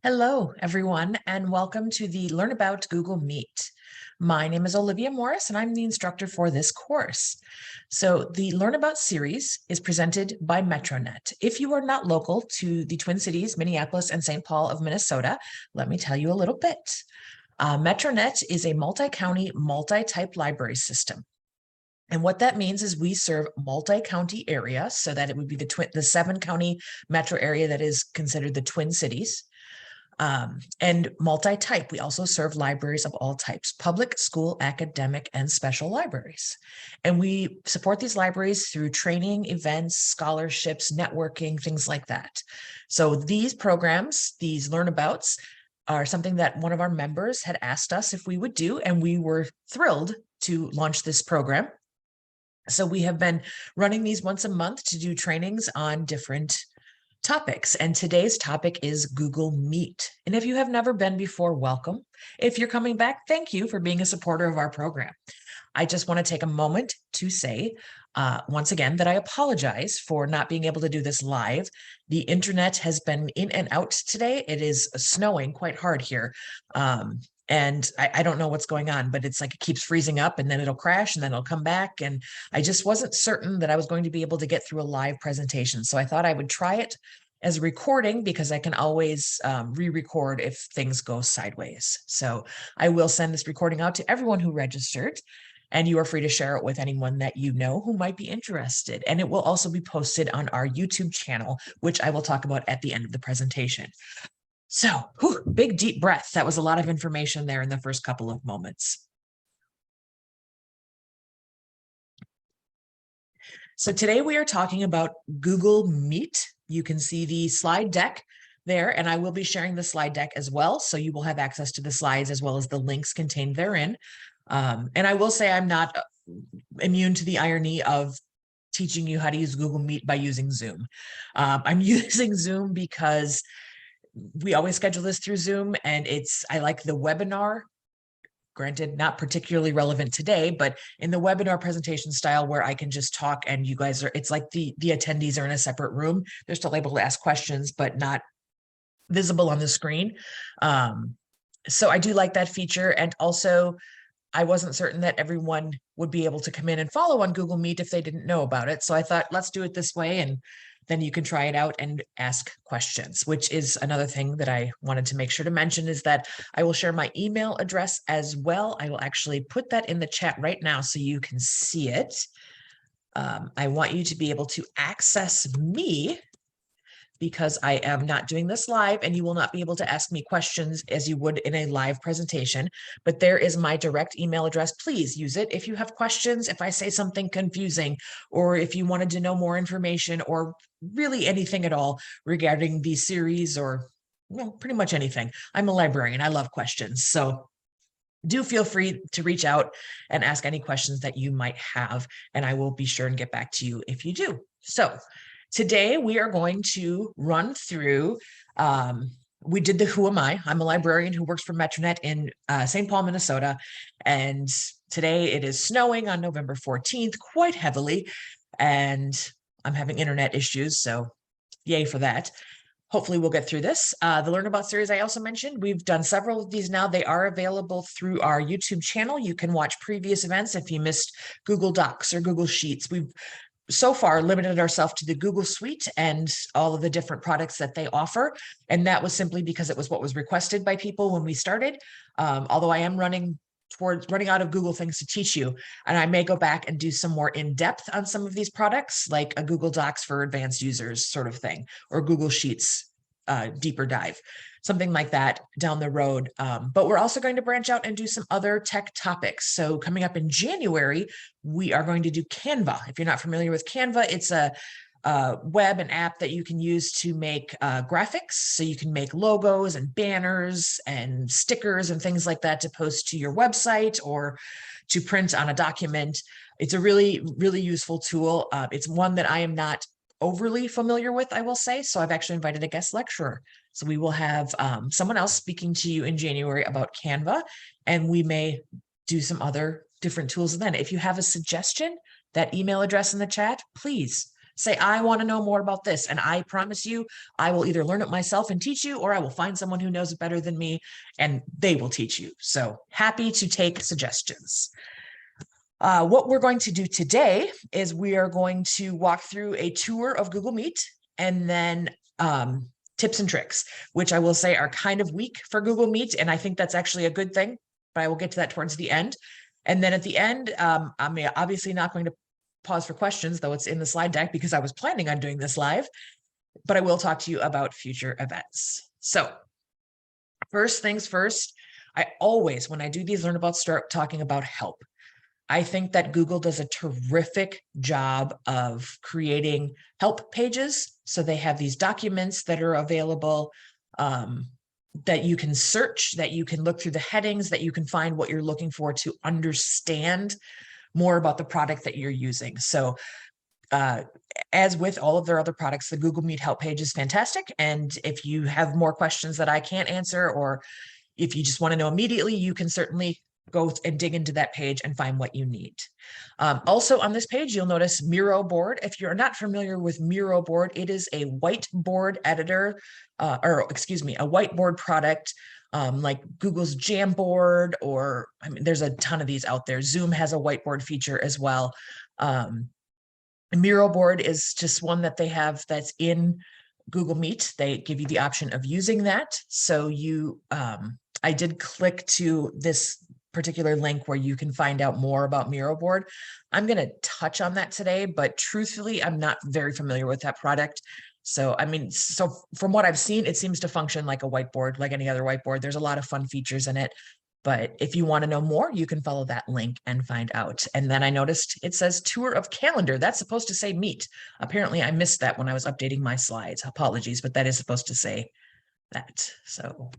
Hello, everyone, and welcome to the Learnabout Google Meet. My name is Olivia Morris, and I'm the instructor for this course. So the Learnabout series is presented by Metronet. If you are not local to the Twin Cities, Minneapolis, and St. Paul of Minnesota, let me tell you a little bit. Metronet is a multi-county, multi-type library system. And what that means is we serve multi-county areas, so that it would be the 7-county metro area that is considered the Twin Cities. And multi-type. We also serve libraries of all types: public, school, academic, and special libraries. And we support these libraries through training, events, scholarships, networking, things like that. So these programs, these Learnabouts, are something that one of our members had asked us if we would do, and we were thrilled to launch this program. So we have been running these once a month to do trainings on different topics. And today's topic is Google Meet. And if you have never been before, welcome. If you're coming back, thank you for being a supporter of our program. I just want to take a moment to say once again that I apologize for not being able to do this live. The internet has been in and out today. It is snowing quite hard here. And I don't know what's going on, but it's like it keeps freezing up and then it'll crash and then it'll come back. And I just wasn't certain that I was going to be able to get through a live presentation. So I thought I would try it as a recording because I can always re-record if things go sideways. So I will send this recording out to everyone who registered, and you are free to share it with anyone that you know who might be interested. And it will also be posted on our YouTube channel, which I will talk about at the end of the presentation. So, big deep breath. That was a lot of information there in the first couple of moments. So today we are talking about Google Meet. You can see the slide deck there, and I will be sharing the slide deck as well. So you will have access to the slides as well as the links contained therein. And I will say I'm not immune to the irony of teaching you how to use Google Meet by using Zoom. I'm using Zoom because we always schedule this through Zoom, and I like the webinar, granted not particularly relevant today, but in the webinar presentation style where I can just talk and you guys it's like the attendees are in a separate room. They're still able to ask questions, but not visible on the screen. So I do like that feature. And also I wasn't certain that everyone would be able to come in and follow on Google Meet if they didn't know about it. So I thought, let's do it this way, and then you can try it out and ask questions, which is another thing that I wanted to make sure to mention, is that I will share my email address as well. I will actually put that in the chat right now so you can see it. I want you to be able to access me, because I am not doing this live and you will not be able to ask me questions as you would in a live presentation, but there is my direct email address. Please use it if you have questions, if I say something confusing, or if you wanted to know more information, or really anything at all regarding the series, or pretty much anything. I'm a librarian. I love questions. So do feel free to reach out and ask any questions that you might have, and I will be sure and get back to you if you do. So today we are going to run through, we did the Who Am I? I'm a librarian who works for Metronet in St. Paul, Minnesota. And today it is snowing on November 14th, quite heavily. And I'm having internet issues, so yay for that. Hopefully we'll get through this. The Learnabout series I also mentioned, we've done several of these now. They are available through our YouTube channel. You can watch previous events if you missed Google Docs or Google Sheets. We've so far limited ourselves to the Google Suite and all of the different products that they offer. And that was simply because it was what was requested by people when we started. Although I am running out of Google things to teach you. And I may go back and do some more in-depth on some of these products, like a Google Docs for advanced users sort of thing, or Google Sheets deeper dive, something like that down the road. But we're also going to branch out and do some other tech topics. So coming up in January, we are going to do Canva. If you're not familiar with Canva, it's a web and app that you can use to make graphics. So you can make logos and banners and stickers and things like that to post to your website or to print on a document. It's a really, really useful tool. It's one that I am not overly familiar with, I will say. So I've actually invited a guest lecturer. So we will have someone else speaking to you in January about Canva, and we may do some other different tools then. If you have a suggestion, that email address in the chat, please Say, I want to know more about this. And I promise you, I will either learn it myself and teach you, or I will find someone who knows it better than me and they will teach you. So happy to take suggestions. What we're going to do today is we are going to walk through a tour of Google Meet and then tips and tricks, which I will say are kind of weak for Google Meet. And I think that's actually a good thing, but I will get to that towards the end. And then at the end, I'm obviously not going to pause for questions, though it's in the slide deck because I was planning on doing this live, but I will talk to you about future events. So first things first, I always, when I do these Learnabout, start talking about help. I think that Google does a terrific job of creating help pages. So they have these documents that are available that you can search, that you can look through the headings, that you can find what you're looking for to understand more about the product that you're using. So as with all of their other products, the Google Meet help page is fantastic. And if you have more questions that I can't answer, or if you just want to know immediately, you can certainly go and dig into that page and find what you need. Also on this page, you'll notice Miro board. If you're not familiar with Miro board, it is a whiteboard editor, a whiteboard product like Google's Jamboard, or I mean, there's a ton of these out there. Zoom has a whiteboard feature as well. Miro board is just one that they have that's in Google Meet. They give you the option of using that. So you, I did click to this particular link where you can find out more about Miro board. I'm going to touch on that today, but truthfully, I'm not very familiar with that product. So, I mean, so from what I've seen, it seems to function like a whiteboard, like any other whiteboard. There's a lot of fun features in it, but if you want to know more, you can follow that link and find out. And then I noticed it says tour of calendar. That's supposed to say Meet. Apparently I missed that when I was updating my slides. Apologies, but that is supposed to say that. So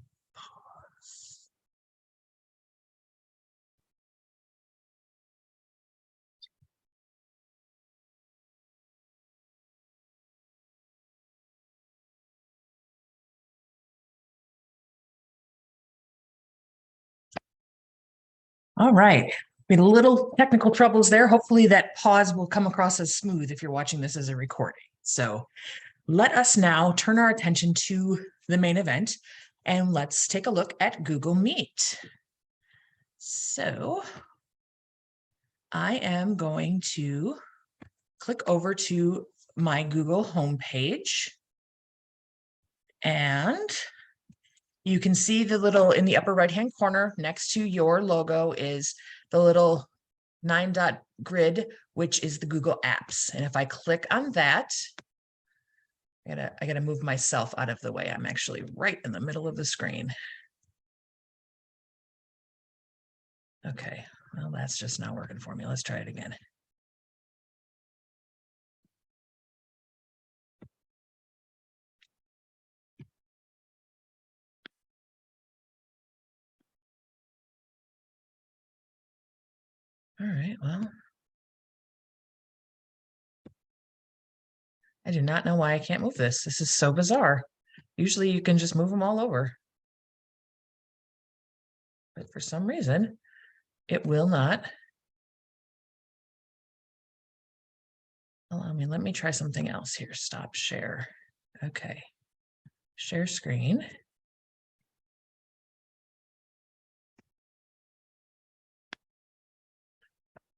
all right. We had a little technical troubles there. Hopefully that pause will come across as smooth if you're watching this as a recording. So let us now turn our attention to the main event and let's take a look at Google Meet. So I am going to click over to my Google homepage, and you can see the little in the upper right-hand corner next to your logo is the little 9-dot grid, which is the Google Apps. And if I click on that, I gotta move myself out of the way. I'm actually right in the middle of the screen. Okay, well, that's just not working for me. Let's try it again. All right, well, I do not know why I can't move this. This is so bizarre. Usually you can just move them all over. But for some reason, it will not. Allow me, let me try something else here. Stop share. Okay. Share screen.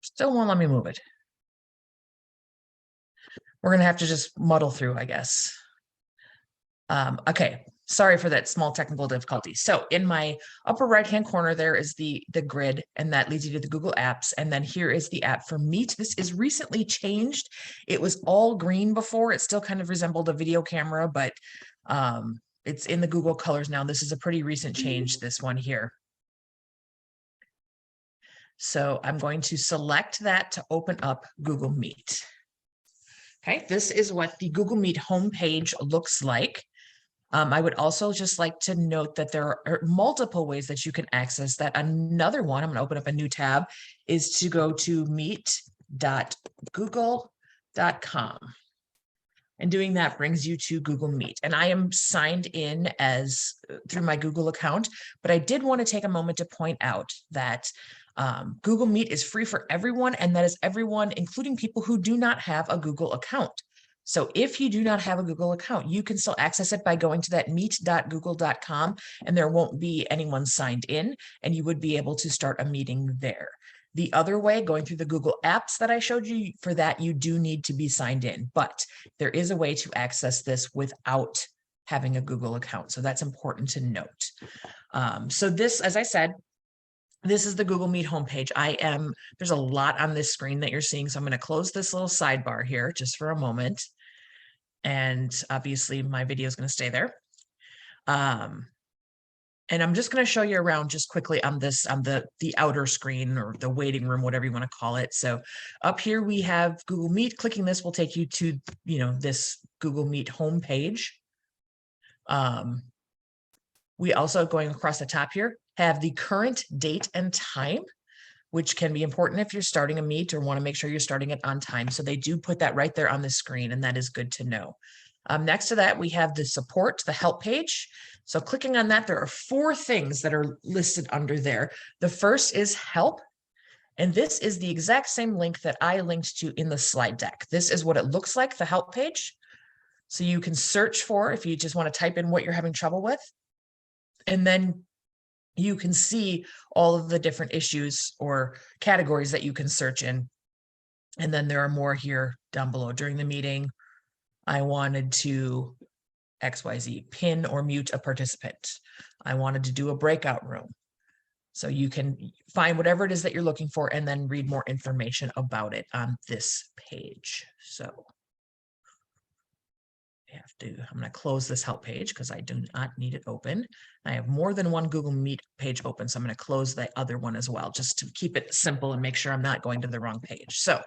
Still won't let me move it. We're going to have to just muddle through, I guess. Okay, sorry for that small technical difficulty. So in my upper right-hand corner, there is the grid, and that leads you to the Google Apps. And then here is the app for Meet. This is recently changed. It was all green before. It still kind of resembled a video camera, but it's in the Google colors now. This is a pretty recent change, this one here. So I'm going to select that to open up Google Meet. Okay, this is what the Google Meet homepage looks like. I would also just like to note that there are multiple ways that you can access that. Another one, I'm going to open up a new tab, is to go to meet.google.com. And doing that brings you to Google Meet. And I am signed in as through my Google account, but I did want to take a moment to point out that Google Meet is free for everyone, and that is everyone, including people who do not have a Google account. So if you do not have a Google account, you can still access it by going to that meet.google.com, and there won't be anyone signed in, and you would be able to start a meeting there. The other way, going through the Google apps that I showed you, for that you do need to be signed in, but there is a way to access this without having a Google account. So that's important to note. So this, as I said, this is the Google Meet homepage. There's a lot on this screen that you're seeing. So I'm going to close this little sidebar here just for a moment. And obviously my video is going to stay there. And I'm just going to show you around just quickly on this, on the outer screen, or the waiting room, whatever you want to call it. So up here we have Google Meet. Clicking this will take you to, this Google Meet homepage. We also, going across the top here, have the current date and time, which can be important if you're starting a meet or want to make sure you're starting it on time. So they do put that right there on the screen, and that is good to know. Next to that, we have the support, the help page. So clicking on that, there are 4 things that are listed under there. The first is help. And this is the exact same link that I linked to in the slide deck. This is what it looks like, the help page. So you can search for, if you just want to type in what you're having trouble with, and then you can see all of the different issues or categories that you can search in. And then there are more here down below. During the meeting, I wanted to XYZ, pin or mute a participant. I wanted to do a breakout room. So you can find whatever it is that you're looking for and then read more information about it on this page. So I'm going to close this help page because I do not need it open. I have more than one Google Meet page open, so I'm going to close the other one as well, just to keep it simple and make sure I'm not going to the wrong page. So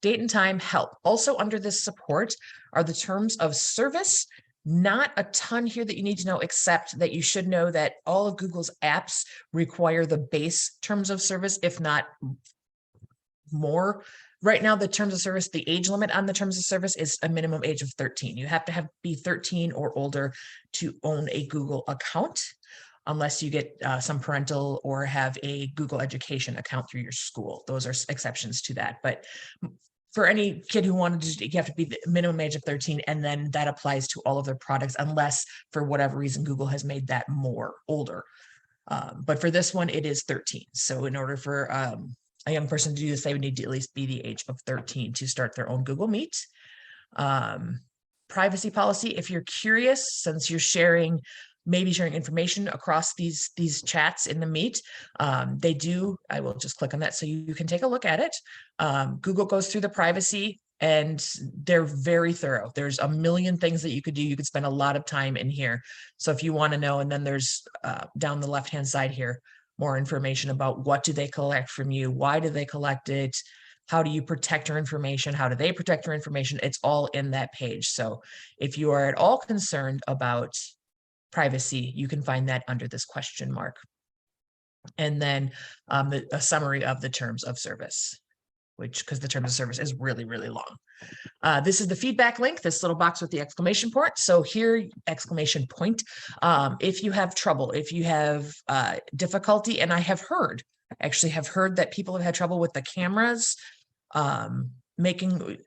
date and time, help. Also under this support are the terms of service. Not a ton here that you need to know, except that you should know that all of Google's apps require the base terms of service, if not more. Right now, the terms of service, the age limit on the terms of service is a minimum age of 13. You have to be 13 or older to own a Google account, unless you get some parental or have a Google education account through your school. Those are exceptions to that. But for any kid who wanted to, you have to be the minimum age of 13, and then that applies to all of their products, unless for whatever reason Google has made that more older. But for this one, it is 13. So in order for a young person to do this, they would need to at least be the age of 13 to start their own Google Meet. Privacy policy, if you're curious, since you're maybe sharing information across these chats in the Meet, I will just click on that so you can take a look at it. Google goes through the privacy, and they're very thorough. There's a million things that you could do. You could spend a lot of time in here. So if you want to know, and then there's down the left-hand side here, more information about what do they collect from you, why do they collect it, how do you protect your information, how do they protect your information. It's all in that page. So if you are at all concerned about privacy, you can find that under this question mark. And then a summary of the terms of service, because the terms of service is really, really long. This is the feedback link, this little box with the exclamation point. So here, exclamation point, if you have trouble, if you have difficulty, and I have heard that people have had trouble with the cameras, making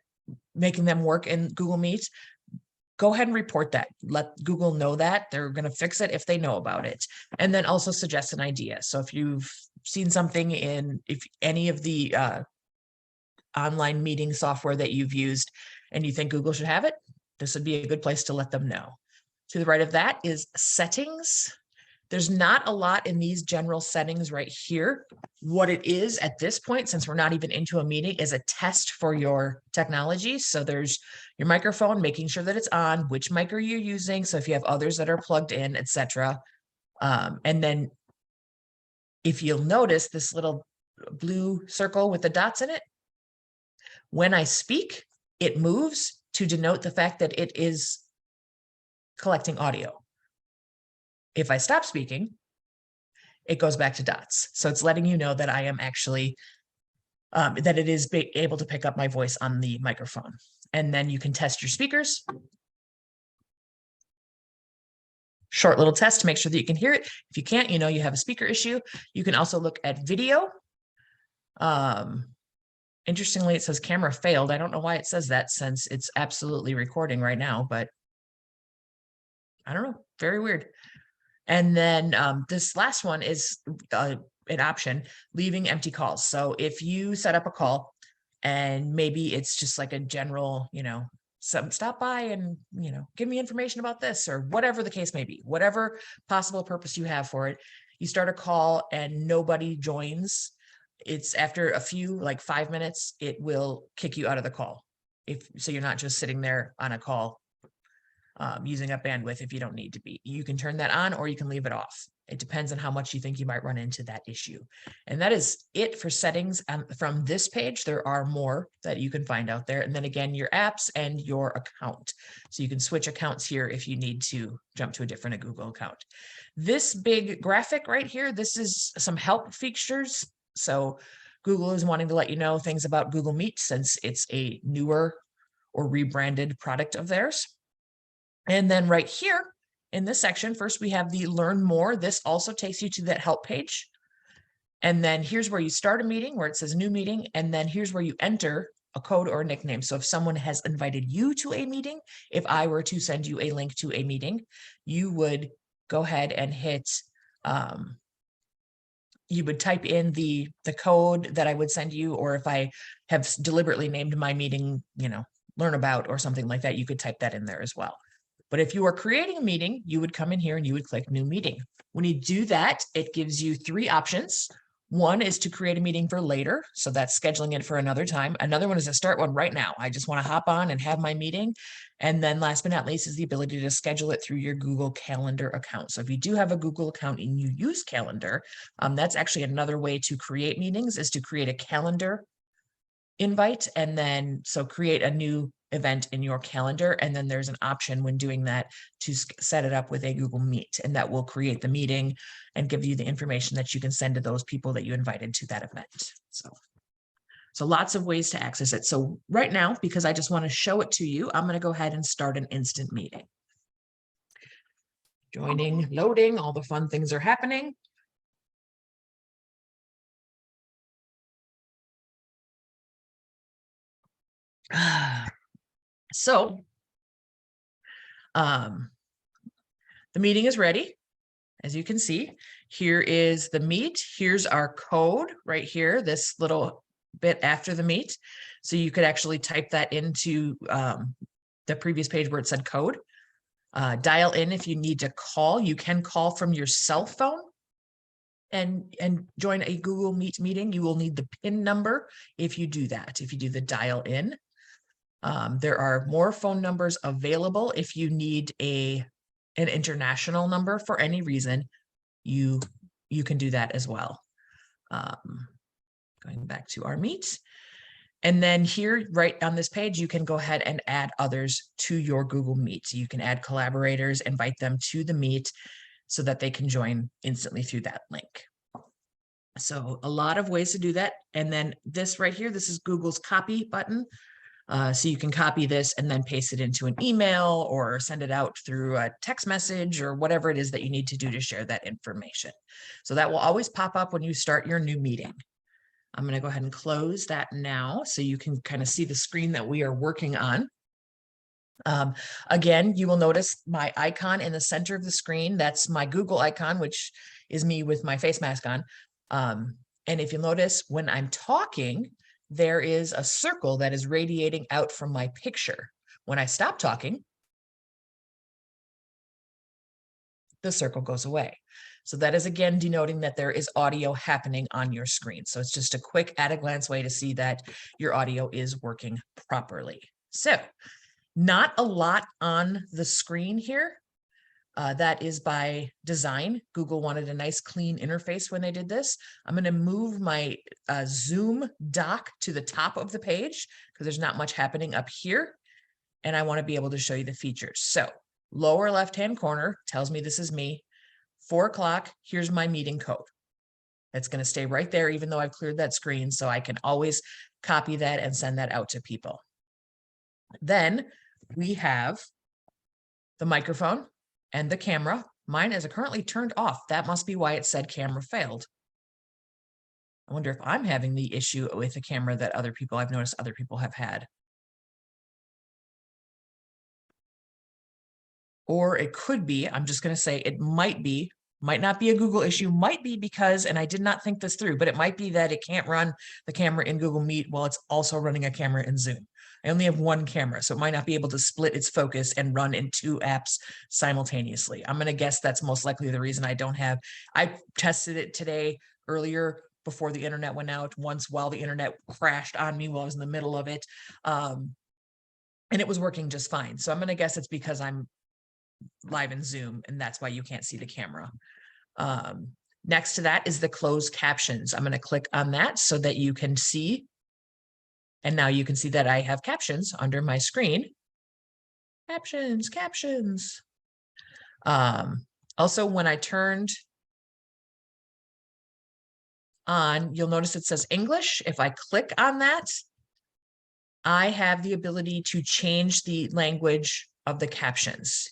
them work in Google Meet, go ahead and report that. Let Google know that. They're going to fix it if they know about it. And then also suggest an idea. So if you've seen something if any of the online meeting software that you've used and you think Google should have it, this would be a good place to let them know. To the right of that is settings. There's not a lot in these general settings right here. What it is at this point, since we're not even into a meeting, is a test for your technology. So there's your microphone, making sure that it's on, which mic are you using, so if you have others that are plugged in, etc. And then if you'll notice this little blue circle with the dots in it, when I speak, it moves to denote the fact that it is collecting audio. If I stop speaking, it goes back to dots. So it's letting you know that I am actually, that it is able to pick up my voice on the microphone. And then you can test your speakers. Short little test to make sure that you can hear it. If you can't, you have a speaker issue. You can also look at video. Interestingly, it says camera failed. I don't know why it says that since it's absolutely recording right now, but I don't know. Very weird. And then this last one is an option, leaving empty calls. So if you set up a call and maybe it's just like a general, some stop by and, give me information about this or whatever the case may be, whatever possible purpose you have for it, you start a call and nobody joins. It's after a few, like 5 minutes, it will kick you out of the call. So you're not just sitting there on a call using up bandwidth if you don't need to be. You can turn that on or you can leave it off. It depends on how much you think you might run into that issue. And that is it for settings from this page. There are more that you can find out there. And then again, your apps and your account. So you can switch accounts here if you need to jump to a different Google account. This big graphic right here, this is some help features. So Google is wanting to let you know things about Google Meet since it's a newer or rebranded product of theirs. And then right here in this section, first we have the learn more. This also takes you to that help page. And then here's where you start a meeting where it says new meeting. And then here's where you enter a code or a nickname. So if someone has invited you to a meeting, if I were to send you a link to a meeting, you would go ahead and hit, you would type in the code that I would send you, or if I have deliberately named my meeting, Learnabout or something like that, you could type that in there as well. But if you are creating a meeting, you would come in here and you would click new meeting. When you do that, it gives you 3 options. One is to create a meeting for later. So that's scheduling it for another time. Another one is to start one right now. I just want to hop on and have my meeting. And then last but not least is the ability to schedule it through your Google Calendar account. So if you do have a Google account and you use Calendar, that's actually another way to create meetings, is to create a calendar invite and then create a new event in your calendar. And then there's an option when doing that to set it up with a Google Meet, and that will create the meeting and give you the information that you can send to those people that you invited to that event. So lots of ways to access it. So right now, because I just want to show it to you, I'm going to go ahead and start an instant meeting. Joining, loading, all the fun things are happening. So the meeting is ready. As you can see, here is the meet. Here's our code right here, this little bit after the meet. So you could actually type that into the previous page where it said code. Dial in if you need to call. You can call from your cell phone and join a Google Meet meeting. You will need the PIN number if you do that, if you do the dial in. There are more phone numbers available if you need an international number for any reason. You can do that as well. Going back to our meet. And then here, right on this page, you can go ahead and add others to your Google Meet. So you can add collaborators, invite them to the meet so that they can join instantly through that link. So a lot of ways to do that. And then this right here, this is Google's copy button. So you can copy this and then paste it into an email or send it out through a text message or whatever it is that you need to do to share that information. So that will always pop up when you start your new meeting. I'm going to go ahead and close that now so you can kind of see the screen that we are working on. Again, you will notice my icon in the center of the screen. That's my Google icon, which is me with my face mask on. And if you notice, when I'm talking, there is a circle that is radiating out from my picture. When I stop talking, the circle goes away. So that is again denoting that there is audio happening on your screen. So it's just a quick at a glance way to see that your audio is working properly. So not a lot on the screen here. That is by design. Google wanted a nice clean interface when they did this. I'm going to move my Zoom dock to the top of the page because there's not much happening up here. And I want to be able to show you the features. So lower left-hand corner tells me this is me. 4 o'clock, here's my meeting code. That's going to stay right there, even though I've cleared that screen. So I can always copy that and send that out to people. Then we have the microphone and the camera. Mine is currently turned off. That must be why it said camera failed. I wonder if I'm having the issue with the camera that I've noticed other people have had. Or it could be, I'm just going to say it might not be a Google issue, might be because, and I did not think this through, but it might be that it can't run the camera in Google Meet while it's also running a camera in Zoom. I only have one camera, so it might not be able to split its focus and run in 2 apps simultaneously. I'm going to guess that's most likely the reason I tested it today earlier before the internet went out once while the internet crashed on me while I was in the middle of it. And it was working just fine. So I'm going to guess it's because I'm live in Zoom, and that's why you can't see the camera. Next to that is the closed captions. I'm going to click on that so that you can see. And now you can see that I have captions under my screen. Captions. Also, when I turned on, you'll notice it says English. If I click on that, I have the ability to change the language of the captions.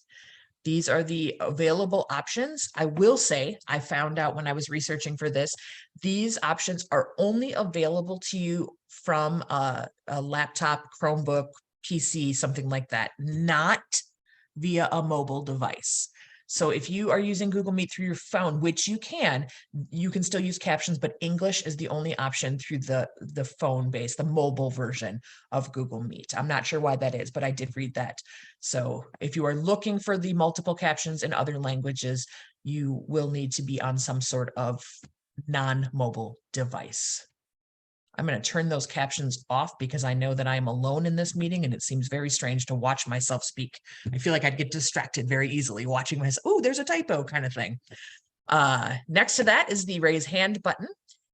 These are the available options. I will say, I found out when I was researching for this, these options are only available to you from a laptop, Chromebook, PC, something like that, not via a mobile device. So if you are using Google Meet through your phone, which you can still use captions, but English is the only option through the phone-based, the mobile version of Google Meet. I'm not sure why that is, but I did read that. So if you are looking for the multiple captions in other languages, you will need to be on some sort of non-mobile device. I'm going to turn those captions off because I know that I am alone in this meeting and it seems very strange to watch myself speak. I feel like I'd get distracted very easily watching myself. Oh, there's a typo kind of thing. Next to that is the raise hand button.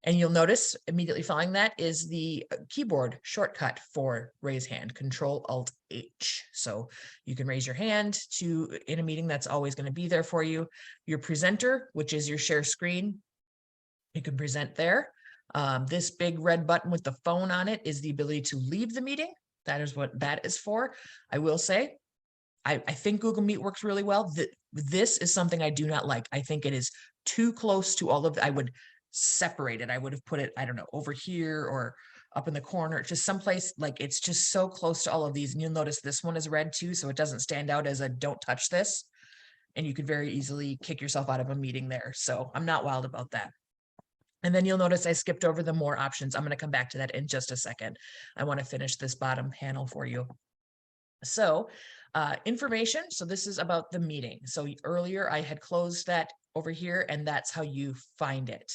And you'll notice immediately following that is the keyboard shortcut for raise hand, Control-Alt-H. So you can raise your hand in a meeting, that's always going to be there for you. Your presenter, which is your share screen, you can present there. This big red button with the phone on it is the ability to leave the meeting. That is what that is for. I will say, I think Google Meet works really well. This is something I do not like. I think it is too close to all of I would separate it. I would have put it, I don't know, over here or up in the corner, just someplace like it's just so close to all of these. And you'll notice this one is red too, so it doesn't stand out as a don't touch this. And you could very easily kick yourself out of a meeting there. So I'm not wild about that. And then you'll notice I skipped over the more options. I'm going to come back to that in just a second. I want to finish this bottom panel for you. So information. So this is about the meeting. So earlier I had closed that over here, and that's how you find it.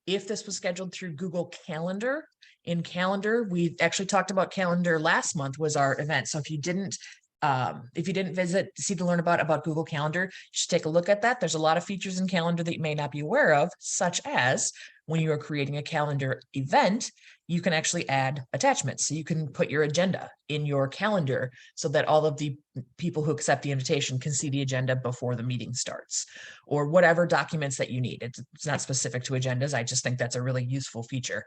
If this was scheduled through Google Calendar, in Calendar, we actually talked about Calendar last month was our event. So if you didn't see the Learnabout about Google Calendar, you should take a look at that. There's a lot of features in Calendar that you may not be aware of, such as when you are creating a calendar event, you can actually add attachments. So you can put your agenda in your calendar so that all of the people who accept the invitation can see the agenda before the meeting starts, or whatever documents that you need. It's not specific to agendas. I just think that's a really useful feature.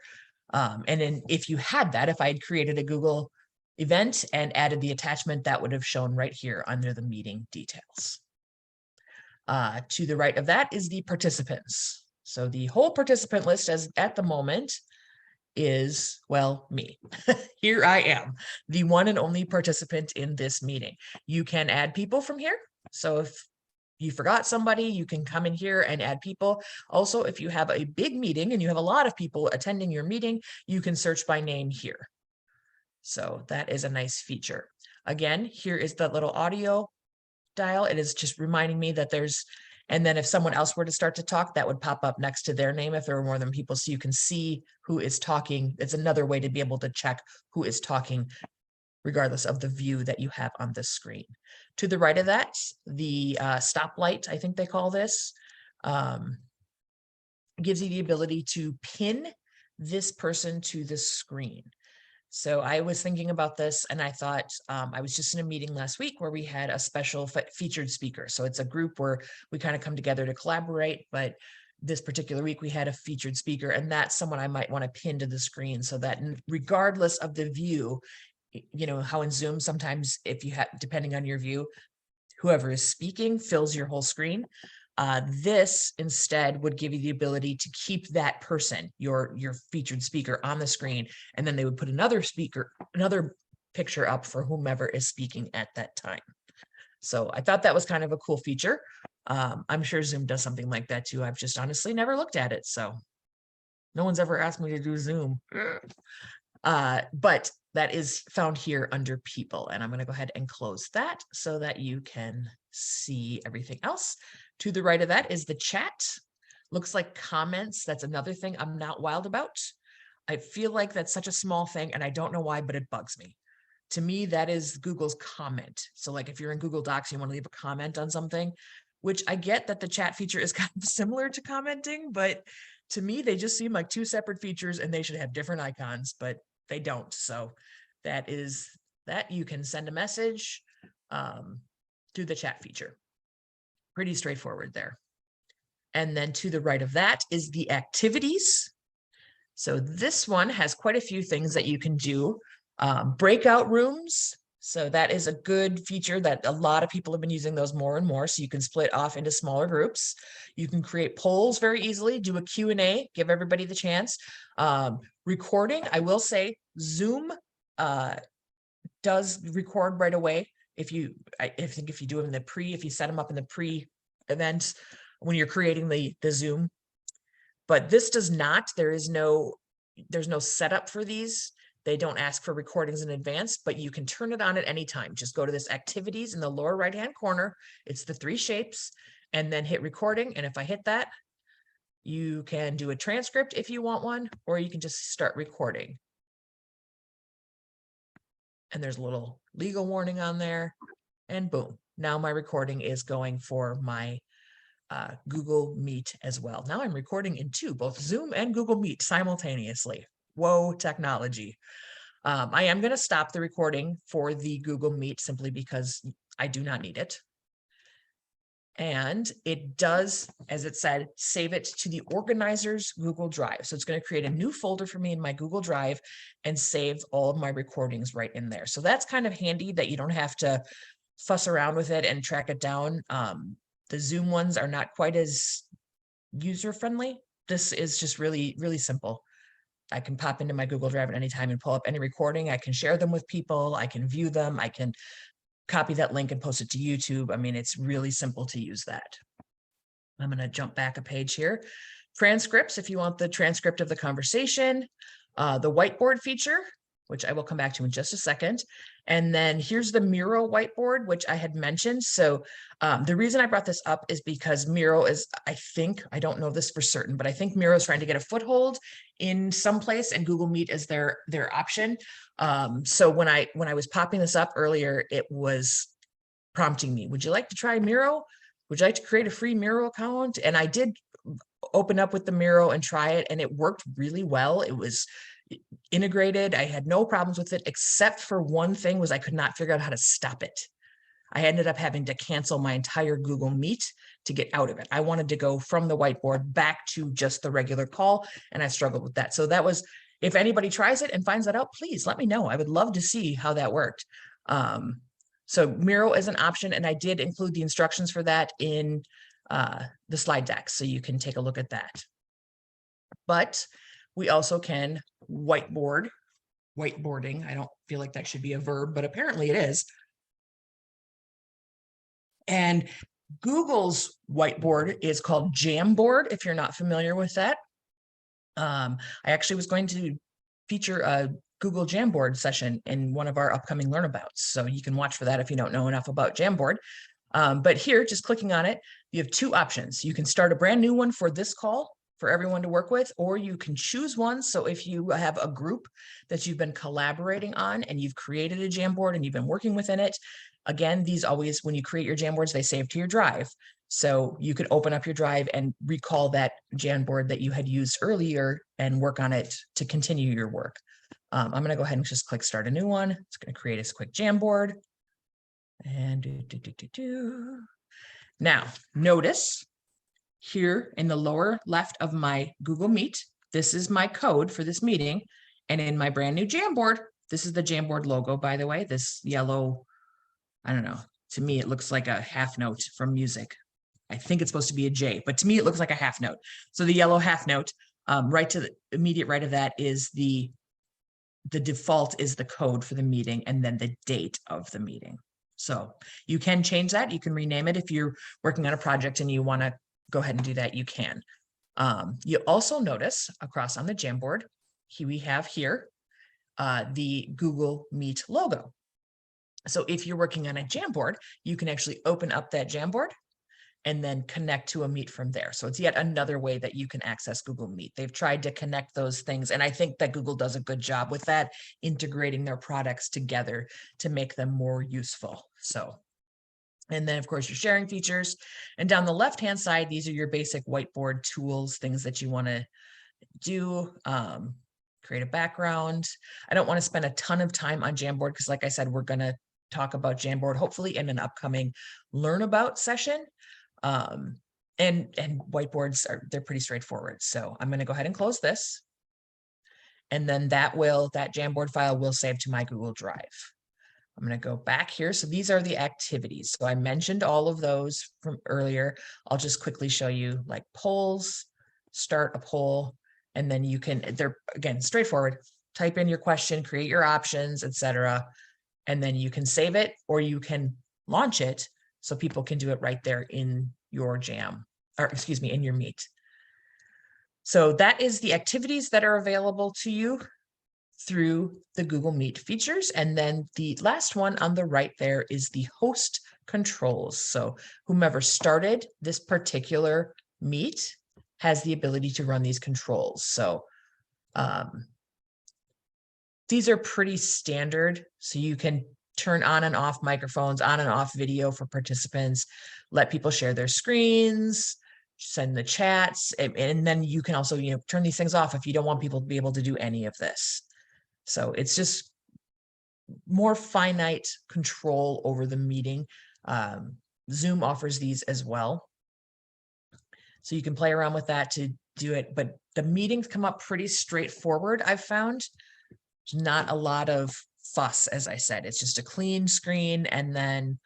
And then if you had that, if I had created a Google event and added the attachment, that would have shown right here under the meeting details. To the right of that is the participants. So the whole participant list as at the moment is, well, me. Here I am, the one and only participant in this meeting. You can add people from here. So if you forgot somebody, you can come in here and add people. Also, if you have a big meeting and you have a lot of people attending your meeting, you can search by name here. So that is a nice feature. Again, here is the little audio dial. It is just reminding me that and then if someone else were to start to talk, that would pop up next to their name if there were more than people, so you can see who is talking. It's another way to be able to check who is talking, regardless of the view that you have on the screen. To the right of that, the stoplight, I think they call this, gives you the ability to pin this person to the screen. So I was thinking about this and I thought, I was just in a meeting last week where we had a special featured speaker. So it's a group where we kind of come together to collaborate, but this particular week we had a featured speaker, and that's someone I might want to pin to the screen so that regardless of the view, you know how in Zoom, sometimes if you have, depending on your view, whoever is speaking fills your whole screen. This instead would give you the ability to keep that person, your featured speaker, on the screen, and then they would put another picture up for whomever is speaking at that time. So I thought that was kind of a cool feature. I'm sure Zoom does something like that too. I've just honestly never looked at it, so no one's ever asked me to do Zoom. But that is found here under people, and I'm going to go ahead and close that so that you can see everything else. To the right of that is the chat. Looks like comments. That's another thing I'm not wild about. I feel like that's such a small thing, and I don't know why, but it bugs me. To me, that is Google's comment. So like if you're in Google Docs, you want to leave a comment on something, which I get that the chat feature is kind of similar to commenting, but to me, they just seem like two separate features and they should have different icons, but they don't. So that is that. You can send a message through the chat feature. Pretty straightforward there. And then to the right of that is the activities. So this one has quite a few things that you can do. Breakout rooms. So that is a good feature that a lot of people have been using those more and more. So you can split off into smaller groups. You can create polls very easily, do a Q&A, give everybody the chance. Recording, I will say Zoom does record right away. I think if you do them in if you set them up in the pre-event when you're creating the Zoom, but this does not. There's no setup for these. They don't ask for recordings in advance, but you can turn it on at any time. Just go to this activities in the lower right-hand corner. It's the three shapes, and then hit recording. And if I hit that, you can do a transcript if you want one, or you can just start recording. And there's a little legal warning on there, and boom. Now my recording is going for my Google Meet as well. Now I'm recording in both Zoom and Google Meet simultaneously. Whoa, technology. I am going to stop the recording for the Google Meet simply because I do not need it. And it does, as it said, save it to the organizer's Google Drive. So it's going to create a new folder for me in my Google Drive and save all of my recordings right in there. So that's kind of handy that you don't have to fuss around with it and track it down. The Zoom ones are not quite as user-friendly. This is just really, really simple. I can pop into my Google Drive at any time and pull up any recording. I can share them with people. I can view them. I can copy that link and post it to YouTube. I mean, it's really simple to use that. I'm going to jump back a page here. Transcripts, if you want the transcript of the conversation, the whiteboard feature, which I will come back to in just a second. And then here's the Miro whiteboard, which I had mentioned. So the reason I brought this up is because Miro is, I don't know this for certain, but I think Miro is trying to get a foothold in some place, and Google Meet is their option. So when I was popping this up earlier, it was prompting me, would you like to try Miro? Would you like to create a free Miro account? And I did open up with the Miro and try it, and it worked really well. It was integrated. I had no problems with it, except for one thing was I could not figure out how to stop it. I ended up having to cancel my entire Google Meet to get out of it. I wanted to go from the whiteboard back to just the regular call, and I struggled with that. So that was, if anybody tries it and finds that out, please let me know. I would love to see how that worked. So Miro is an option, and I did include the instructions for that in the slide deck, so you can take a look at that. But we also can whiteboarding. I don't feel like that should be a verb, but apparently it is. And Google's whiteboard is called Jamboard, if you're not familiar with that. I actually was going to feature a Google Jamboard session in one of our upcoming Learnabouts, so you can watch for that if you don't know enough about Jamboard. But here, just clicking on it, you have two options. You can start a brand new one for this call for everyone to work with, or you can choose one. So if you have a group that you've been collaborating on and you've created a Jamboard and you've been working within it, again, these always, when you create your Jamboards, they save to your drive. So you could open up your drive and recall that Jamboard that you had used earlier and work on it to continue your work. I'm going to go ahead and just click start a new one. It's going to create a quick Jamboard. And now notice here in the lower left of my Google Meet, this is my code for this meeting. And in my brand new Jamboard, this is the Jamboard logo, by the way, this yellow, I don't know, to me, it looks like a half note from music. I think it's supposed to be a J, but to me, it looks like a half note. So the yellow half note, right to the immediate right of that is the default is the code for the meeting and then the date of the meeting. So you can change that. You can rename it if you're working on a project and you want to go ahead and do that, you can. You also notice across on the Jamboard, we have here the Google Meet logo. So if you're working on a Jamboard, you can actually open up that Jamboard and then connect to a Meet from there. So it's yet another way that you can access Google Meet. They've tried to connect those things, and I think that Google does a good job with that, integrating their products together to make them more useful. So, and then of course your sharing features, and down the left-hand side, these are your basic whiteboard tools, things that you want to do. Create a background. I don't want to spend a ton of time on Jamboard because, like I said, we're going to talk about Jamboard hopefully in an upcoming Learnabout session. And whiteboards they're pretty straightforward. So I'm going to go ahead and close this. And then that Jamboard file will save to my Google Drive. I'm going to go back here. So these are the activities. So I mentioned all of those from earlier. I'll just quickly show you like polls, start a poll, and then you can, they're again, straightforward. Type in your question, create your options, etc. And then you can save it or you can launch it so people can do it right there in your Jam, or excuse me, in your Meet. So that is the activities that are available to you through the Google Meet features. And then the last one on the right there is the host controls. So whomever started this particular Meet has the ability to run these controls. So these are pretty standard. So you can turn on and off microphones, on and off video for participants, let people share their screens, send the chats, and then you can also, turn these things off if you don't want people to be able to do any of this. So it's just more finite control over the meeting. Zoom offers these as well. So you can play around with that to do it, but the meetings come up pretty straightforward, I've found. There's not a lot of fuss, as I said. It's just a clean screen and then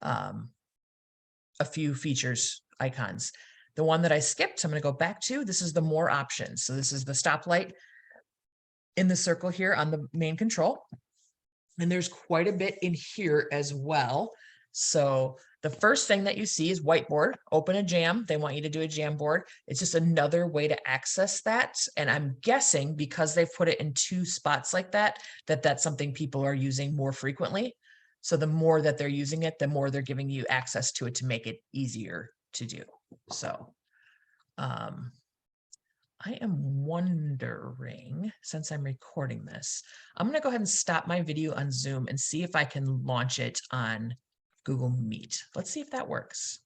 a few features, icons. The one that I skipped, I'm going to go back to, this is the more options. So this is the stoplight in the circle here on the main control. And there's quite a bit in here as well. So the first thing that you see is whiteboard, open a jam. They want you to do a Jamboard. It's just another way to access that. And I'm guessing because they've put it in two spots like that, that's something people are using more frequently. So the more that they're using it, the more they're giving you access to it to make it easier to do. So I am wondering, since I'm recording this, I'm going to go ahead and stop my video on Zoom and see if I can launch it on Google Meet. Let's see if that works.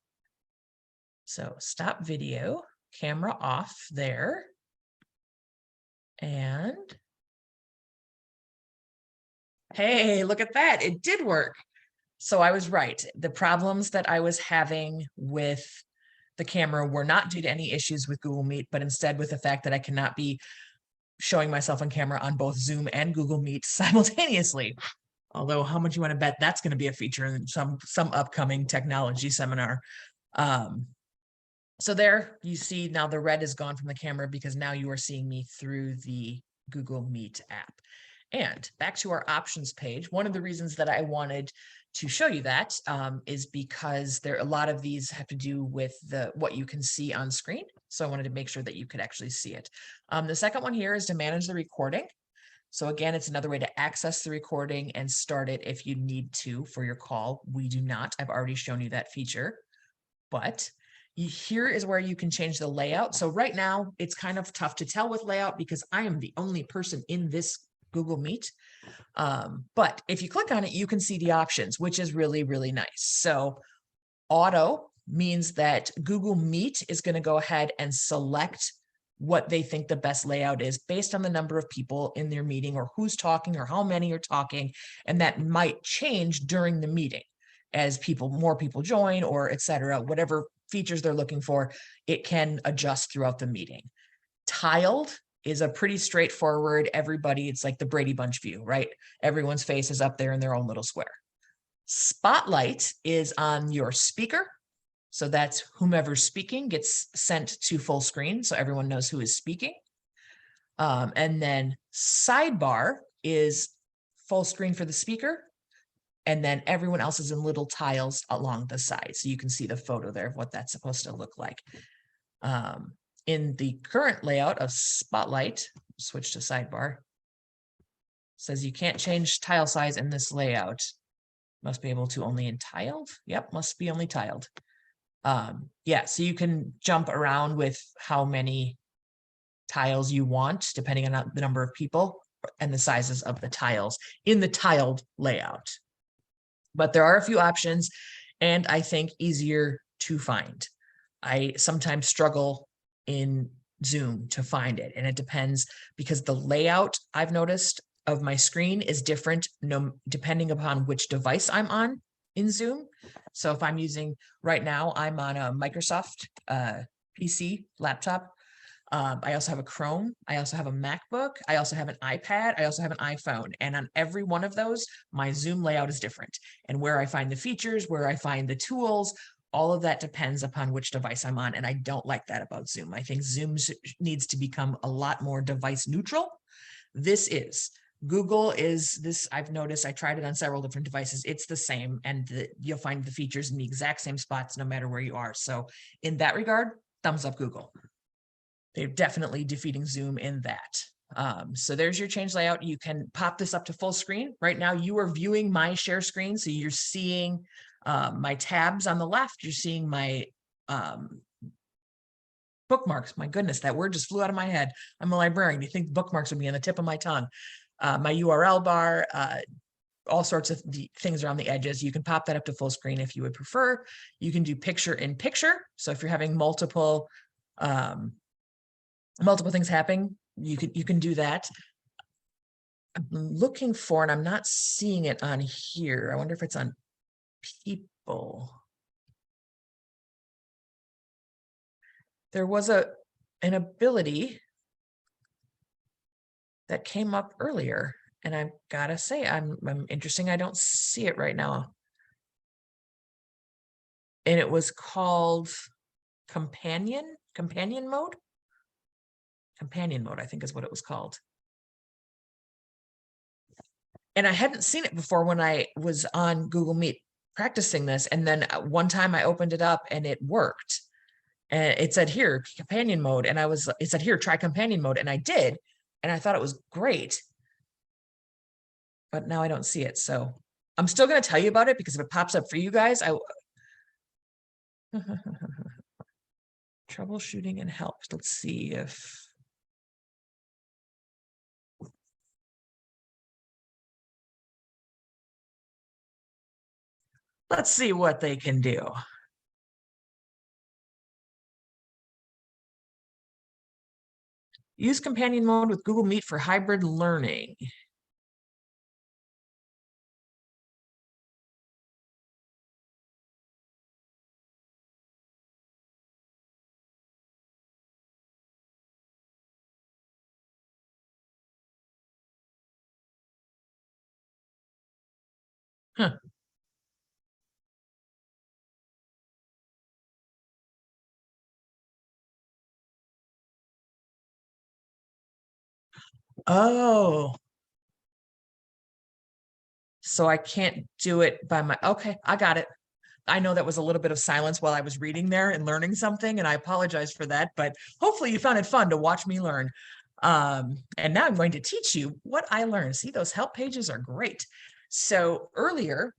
So stop video, camera off there. And hey, look at that. It did work. So I was right. The problems that I was having with the camera were not due to any issues with Google Meet, but instead with the fact that I cannot be showing myself on camera on both Zoom and Google Meet simultaneously. Although how much you want to bet that's going to be a feature in some upcoming technology seminar. So there you see now the red is gone from the camera because now you are seeing me through the Google Meet app. And back to our options page, one of the reasons that I wanted to show you that is because a lot of these have to do with what you can see on screen. So I wanted to make sure that you could actually see it. The second one here is to manage the recording. So again, it's another way to access the recording and start it if you need to for your call. We do not. I've already shown you that feature, but here is where you can change the layout. So right now it's kind of tough to tell with layout because I am the only person in this Google Meet. But if you click on it, you can see the options, which is really, really nice. So auto means that Google Meet is going to go ahead and select what they think the best layout is based on the number of people in their meeting or who's talking or how many are talking. And that might change during the meeting as more people join or etc. Whatever features they're looking for, it can adjust throughout the meeting. Tiled is a pretty straightforward, it's like the Brady Bunch view, right? Everyone's face is up there in their own little square. Spotlight is on your speaker So that's whomever's speaking gets sent to full screen so everyone knows who is speaking. And then sidebar is full screen for the speaker. And then everyone else is in little tiles along the side. So you can see the photo there of what that's supposed to look like. In the current layout of Spotlight, switch to sidebar, says you can't change tile size in this layout. Must be able to only in tiled. Yep, must be only tiled. Yeah, so you can jump around with how many tiles you want, depending on the number of people and the sizes of the tiles in the tiled layout. But there are a few options, and I think easier to find. I sometimes struggle in Zoom to find it, and it depends because the layout I've noticed of my screen is different depending upon which device I'm on in Zoom. So if I'm using, right now, I'm on a Microsoft PC laptop. I also have a Chrome. I also have a MacBook. I also have an iPad. I also have an iPhone. And on every one of those, my Zoom layout is different. And where I find the features, where I find the tools, all of that depends upon which device I'm on. And I don't like that about Zoom. I think Zoom needs to become a lot more device neutral. This is. Google is this, I've noticed, I tried it on several different devices. It's the same, and you'll find the features in the exact same spots no matter where you are. So in that regard, thumbs up Google. They're definitely defeating Zoom in that. So there's your change layout. You can pop this up to full screen. Right now, you are viewing my share screen. So you're seeing my tabs on the left. You're seeing my bookmarks. My goodness, that word just flew out of my head. I'm a librarian. You think bookmarks would be on the tip of my tongue. My URL bar, all sorts of things around the edges. You can pop that up to full screen if you would prefer. You can do picture in picture. So if you're having multiple things happening, you can do that. I'm looking for, and I'm not seeing it on here. I wonder if it's on people. There was an ability that came up earlier, and I've got to say, I'm interesting. I don't see it right now. And it was called companion mode. Companion mode, I think is what it was called. And I hadn't seen it before when I was on Google Meet practicing this. And then one time I opened it up and it worked. And it said here, companion mode. And it said here, try companion mode. And I did. And I thought it was great. But now I don't see it. So I'm still going to tell you about it because if it pops up for you guys, troubleshooting and help. Let's see if. Let's see what they can do. Use companion mode with Google Meet for hybrid learning. Huh. Oh. So I can't do it by okay, I got it. I know that was a little bit of silence while I was reading there and learning something, and I apologize for that, but hopefully you found it fun to watch me learn. And now I'm going to teach you what I learned. See, those help pages are great. So earlier,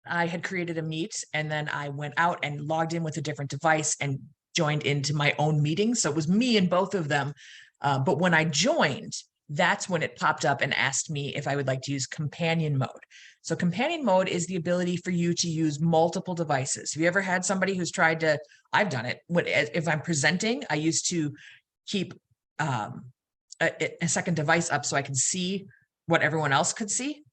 I had created a Meet, and then I went out and logged in with a different device and joined into my own meeting. So it was me in both of them. But when I joined, that's when it popped up and asked me if I would like to use companion mode. So companion mode is the ability for you to use multiple devices. Have you ever had somebody who's tried to, I've done it. If I'm presenting, I used to keep a second device up so I can see what everyone else could see.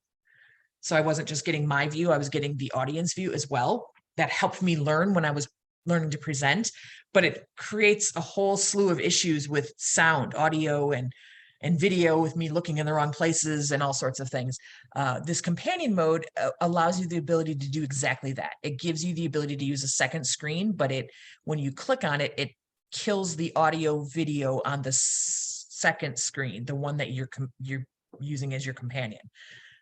So I wasn't just getting my view, I was getting the audience view as well. That helped me learn when I was learning to present, but it creates a whole slew of issues with sound, audio, and and video with me looking in the wrong places and all sorts of things. This companion mode allows you the ability to do exactly that. It gives you the ability to use a second screen, but when you click on it, it kills the audio video on the second screen, the one that you're using as your companion.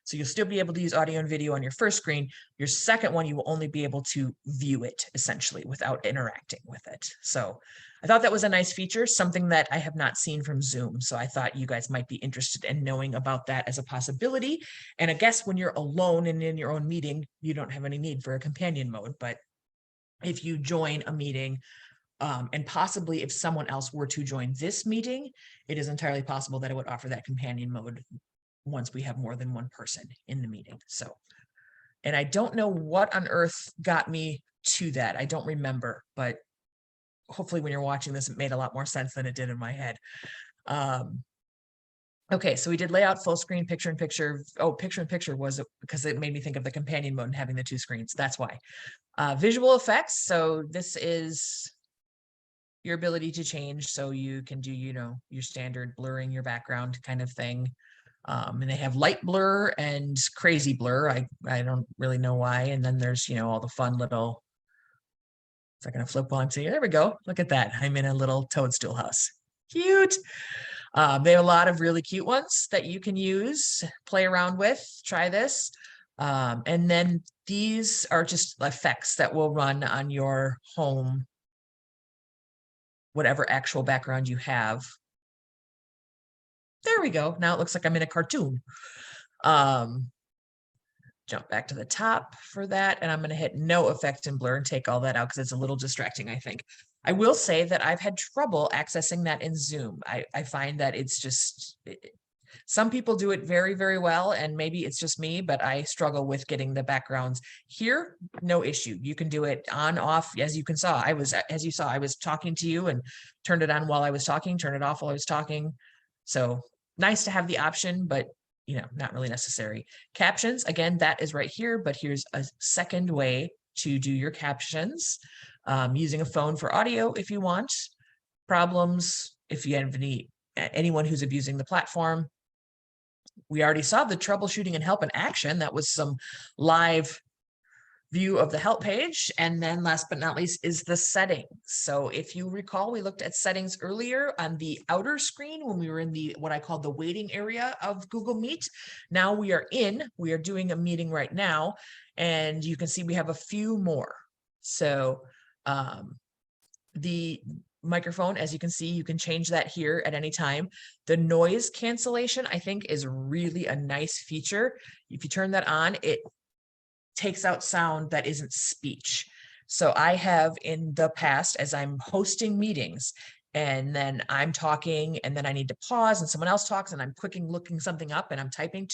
So you'll still be able to use audio and video on your first screen. Your second one, you will only be able to view it essentially without interacting with it. So I thought that was a nice feature, something that I have not seen from Zoom. So I thought you guys might be interested in knowing about that as a possibility. And I guess when you're alone and in your own meeting, you don't have any need for a companion mode. But if you join a meeting, and possibly if someone else were to join this meeting, it is entirely possible that it would offer that companion mode once we have more than one person in the meeting. So, and I don't know what on earth got me to that. I don't remember, but hopefully when you're watching this, it made a lot more sense than it did in my head. Okay, so we did layout, full screen, picture in picture. Oh, picture in picture was because it made me think of the companion mode and having the two screens. That's why. Visual effects. So this is your ability to change. So you can do, your standard blurring your background kind of thing. And they have light blur and crazy blur. I don't really know why. And then there's, all the fun little, is that going to flip while I'm saying, there we go. Look at that. I'm in a little toadstool house. Cute. They have a lot of really cute ones that you can use, play around with, try this. And then these are just effects that will run on your home, whatever actual background you have. There we go. Now it looks like I'm in a cartoon. Jump back to the top for that. And I'm going to hit no effect and blur and take all that out because it's a little distracting, I think. I will say that I've had trouble accessing that in Zoom. I find that it's just, some people do it very, very well, and maybe it's just me, but I struggle with getting the backgrounds. Here, no issue. You can do it on, off, as you saw. As you saw, I was talking to you and turned it on while I was talking, turned it off while I was talking. So nice to have the option, but not really necessary. Captions, again, that is right here, but here's a second way to do your captions, using a phone for audio if you want. Problems, if you have anyone who's abusing the platform. We already saw the troubleshooting and help in action. That was some live view of the help page. And then last but not least is the settings. So if you recall, we looked at settings earlier on the outer screen when we were in what I call the waiting area of Google Meet. Now we are doing a meeting right now, and you can see we have a few more. So the microphone, as you can see, you can change that here at any time. The noise cancellation, I think, is really a nice feature. If you turn that on, it takes out sound that isn't speech. So I have in the past, as I'm hosting meetings and then I'm talking and then I need to pause and someone else talks and I'm looking something up and I'm typing,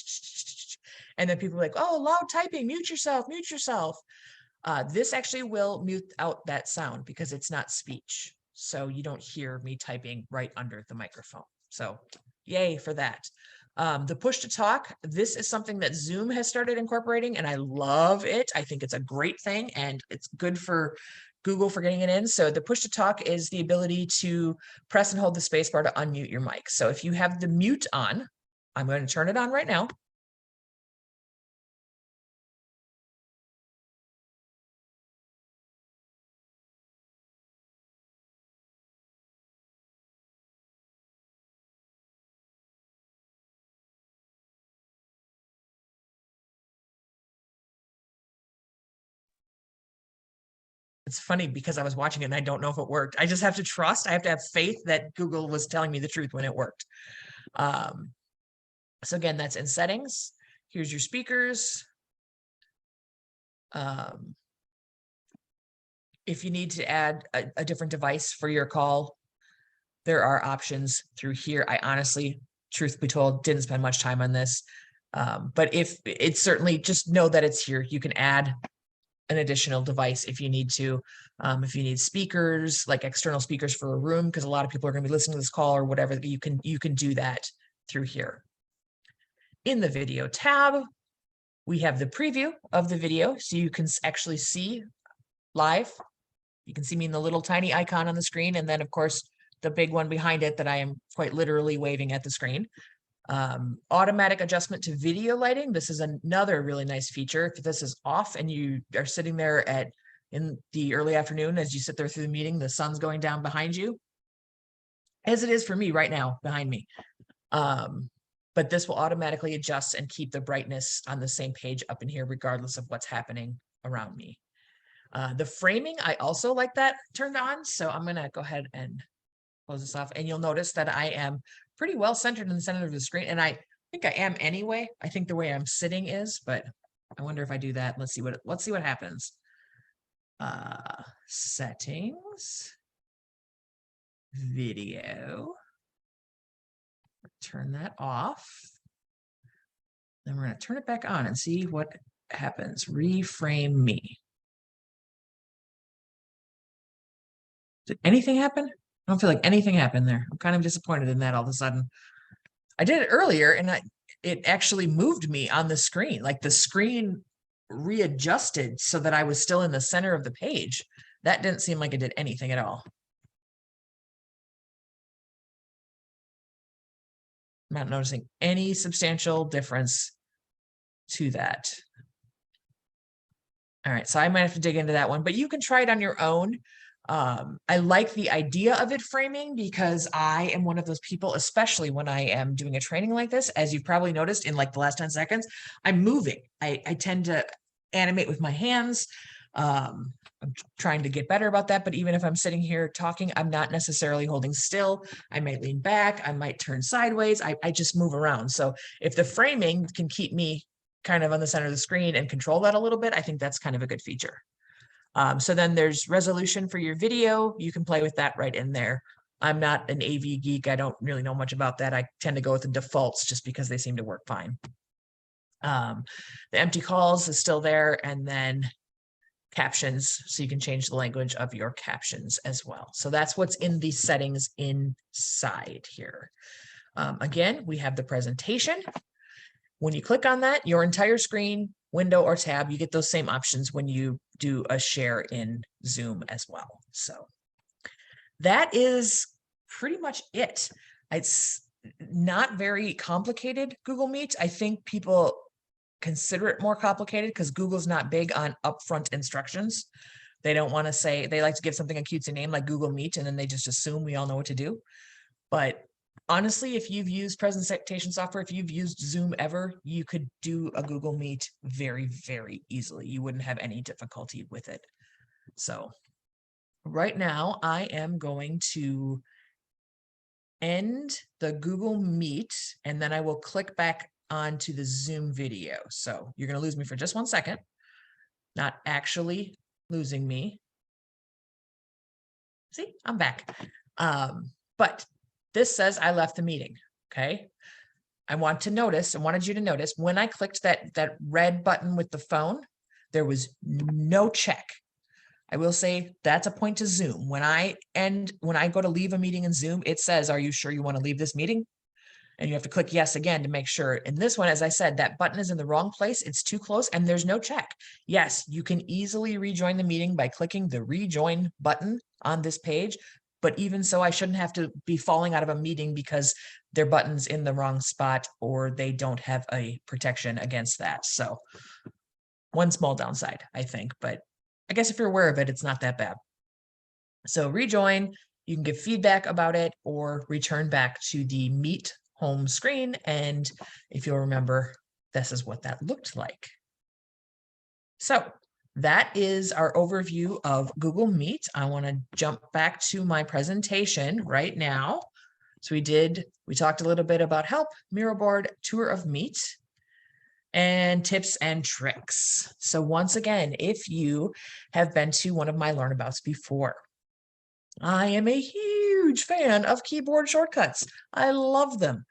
and then people are like, oh, loud typing, mute yourself, mute yourself. This actually will mute out that sound because it's not speech. So you don't hear me typing right under the microphone. So yay for that. The push to talk, this is something that Zoom has started incorporating, and I love it. I think it's a great thing, and it's good for Google for getting it in. So the push to talk is the ability to press and hold the space bar to unmute your mic. So if you have the mute on, I'm going to turn it on right now. It's funny because I was watching it and I don't know if it worked. I just have to trust. I have to have faith that Google was telling me the truth when it worked. So again, that's in settings. Here's your speakers. If you need to add a different device for your call, there are options through here. I honestly, truth be told, didn't spend much time on this. But if it's certainly, just know that it's here. You can add an additional device if you need to. If you need speakers, like external speakers for a room, because a lot of people are going to be listening to this call or whatever, you can do that through here. In the video tab, we have the preview of the video, so you can actually see live. You can see me in the little tiny icon on the screen, and then of course the big one behind it that I am quite literally waving at the screen. Automatic adjustment to video lighting. This is another really nice feature. If this is off and you are sitting there in the early afternoon, as you sit there through the meeting, the sun's going down behind you, as it is for me right now behind me. But this will automatically adjust and keep the brightness on the same page up in here, regardless of what's happening around me. The framing, I also like that turned on. So I'm going to go ahead and close this off. And you'll notice that I am pretty well centered in the center of the screen. And I think I am anyway. I think the way I'm sitting is, but I wonder if I do that. Let's see what happens. Settings, video, turn that off. Then we're going to turn it back on and see what happens. Reframe me. Did anything happen? I don't feel like anything happened there. I'm kind of disappointed in that all of a sudden. I did it earlier and it actually moved me on the screen. Like the screen readjusted so that I was still in the center of the page. That didn't seem like it did anything at all. I'm not noticing any substantial difference to that. All right, so I might have to dig into that one, but you can try it on your own. I like the idea of it framing because I am one of those people, especially when I am doing a training like this, as you've probably noticed in like the last 10 seconds, I'm moving. I tend to animate with my hands. I'm trying to get better about that, but even if I'm sitting here talking, I'm not necessarily holding still. I might lean back, I might turn sideways, I just move around. So if the framing can keep me kind of on the center of the screen and control that a little bit, I think that's kind of a good feature. So then there's resolution for your video. You can play with that right in there. I'm not an AV geek. I don't really know much about that. I tend to go with the defaults just because they seem to work fine. The empty calls is still there, and then captions, so you can change the language of your captions as well. So that's what's in the settings inside here. Again, we have the presentation. When you click on that, your entire screen, window, or tab, you get those same options when you do a share in Zoom as well. So that is pretty much it. It's not very complicated, Google Meet. I think people consider it more complicated because Google's not big on upfront instructions. They don't want to say, they like to give something a cutesy name like Google Meet, and then they just assume we all know what to do. But honestly, if you've used presentation software, if you've used Zoom ever, you could do a Google Meet very, very easily. You wouldn't have any difficulty with it. So right now, I am going to end the Google Meet, and then I will click back onto the Zoom video. So you're going to lose me for just 1 second. Not actually losing me. See, I'm back. But this says I left the meeting, okay? I wanted you to notice when I clicked that red button with the phone, there was no check. I will say that's a point to Zoom. When I go to leave a meeting in Zoom, it says, are you sure you want to leave this meeting? And you have to click yes again to make sure. In this one, as I said, that button is in the wrong place. It's too close and there's no check. Yes, you can easily rejoin the meeting by clicking the rejoin button on this page. But even so, I shouldn't have to be falling out of a meeting because their button's in the wrong spot or they don't have a protection against that. So one small downside, I think, but I guess if you're aware of it, it's not that bad. So rejoin, you can give feedback about it or return back to the Meet home screen. And if you'll remember, this is what that looked like. So that is our overview of Google Meet. I want to jump back to my presentation right now. So we talked a little bit about help, Miro board, tour of Meet, and tips and tricks. So once again, if you have been to one of my Learnabouts before, I am a huge fan of keyboard shortcuts. I love them.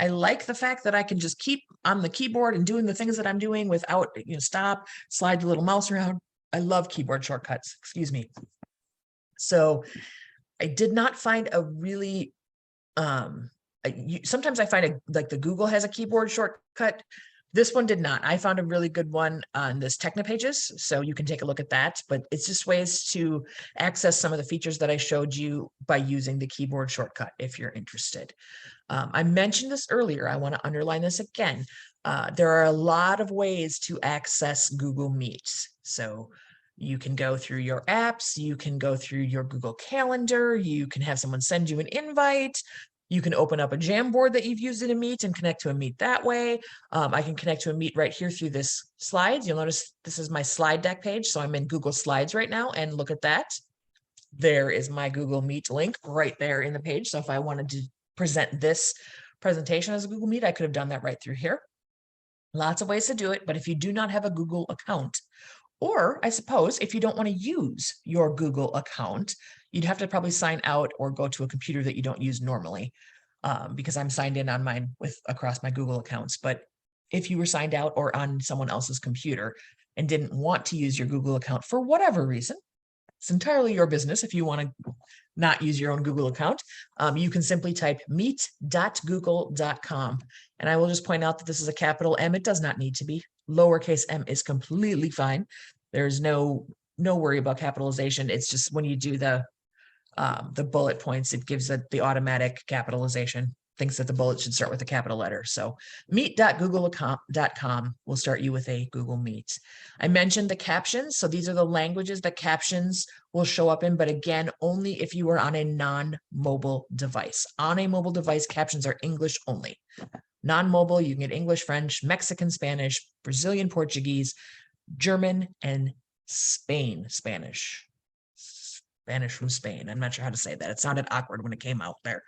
I like the fact that I can just keep on the keyboard and doing the things that I'm doing without, stop, slide the little mouse around. I love keyboard shortcuts, excuse me. So I did not find a really, sometimes I find like the Google has a keyboard shortcut This one did not. I found a really good one on this Technopages, so you can take a look at that, but it's just ways to access some of the features that I showed you by using the keyboard shortcut if you're interested. I mentioned this earlier. I want to underline this again. There are a lot of ways to access Google Meet. So you can go through your apps, you can go through your Google Calendar, you can have someone send you an invite, you can open up a Jamboard that you've used in a Meet and connect to a Meet that way. I can connect to a Meet right here through this slides. You'll notice this is my slide deck page. So I'm in Google Slides right now, and look at that. There is my Google Meet link right there in the page. So if I wanted to present this presentation as a Google Meet, I could have done that right through here. Lots of ways to do it, but if you do not have a Google account, or I suppose if you don't want to use your Google account, you'd have to probably sign out or go to a computer that you don't use normally, because I'm signed in on mine across my Google accounts. But if you were signed out or on someone else's computer and didn't want to use your Google account for whatever reason, it's entirely your business. If you want to not use your own Google account, you can simply type meet.google.com. And I will just point out that this is a capital M. It does not need to be. Lowercase m is completely fine. There's no worry about capitalization. It's just when you do the bullet points, it gives it the automatic capitalization, thinks that the bullet should start with a capital letter. So meet.google.com will start you with a Google Meet. I mentioned the captions. So these are the languages that captions will show up in, but again, only if you are on a non-mobile device. On a mobile device, captions are English only. Non-mobile, you can get English, French, Mexican, Spanish, Brazilian, Portuguese, German, and Spanish. Spanish from Spain. I'm not sure how to say that. It sounded awkward when it came out there.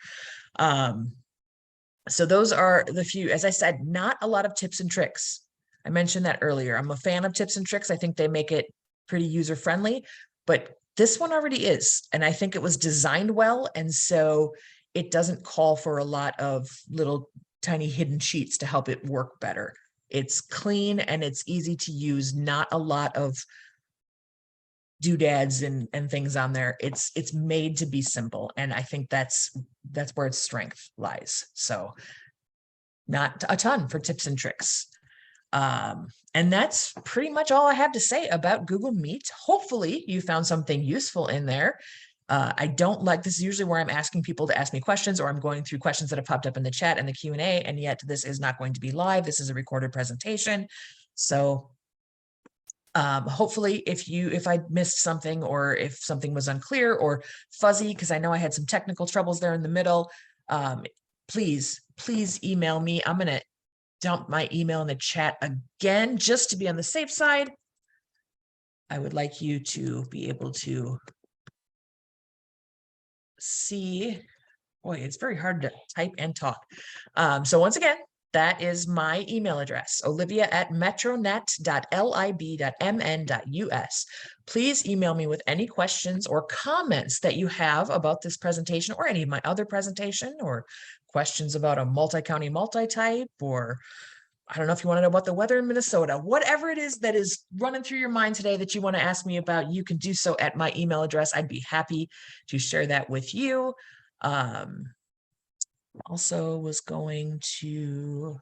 So those are the few, as I said, not a lot of tips and tricks. I mentioned that earlier. I'm a fan of tips and tricks. I think they make it pretty user-friendly, but this one already is. And I think it was designed well. And so it doesn't call for a lot of little tiny hidden sheets to help it work better. It's clean and it's easy to use, not a lot of doodads and things on there. It's made to be simple. And I think that's where its strength lies. So not a ton for tips and tricks. And that's pretty much all I have to say about Google Meet. Hopefully you found something useful in there. I don't like, this is usually where I'm asking people to ask me questions, or I'm going through questions that have popped up in the chat and the Q&A, and yet this is not going to be live. This is a recorded presentation. So hopefully if I missed something, or if something was unclear or fuzzy, because I know I had some technical troubles there in the middle, please email me. I'm going to dump my email in the chat again, just to be on the safe side. I would like you to be able to see. Boy, it's very hard to type and talk. So once again, that is my email address, olivia@metronet.lib.mn.us. Please email me with any questions or comments that you have about this presentation or any of my other presentation, or questions about a multi-county multi-type, or I don't know if you want to know about the weather in Minnesota. Whatever it is that is running through your mind today that you want to ask me about, you can do so at my email address. I'd be happy to share that with you. Also was going to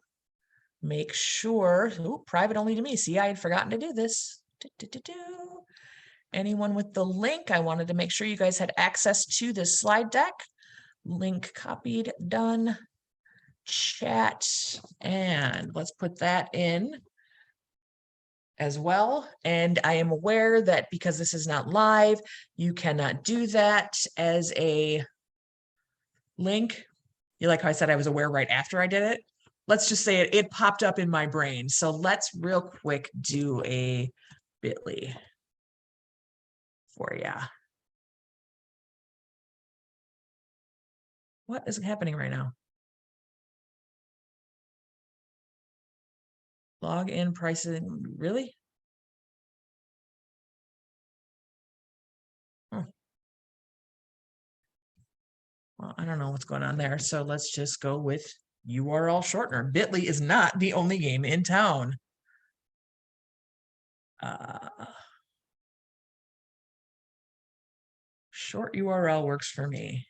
make sure, private only to me. See, I had forgotten to do this. Anyone with the link, I wanted to make sure you guys had access to this slide deck. Link copied, done. Chat, and let's put that in as well. And I am aware that because this is not live, you cannot do that as a link. You like how I said I was aware right after I did it? Let's just say it popped up in my brain. So let's real quick do a bit.ly for you. What is happening right now? Login pricing, really? Well, I don't know what's going on there. So let's just go with URL shortener. Bit.ly is not the only game in town. Short URL works for me.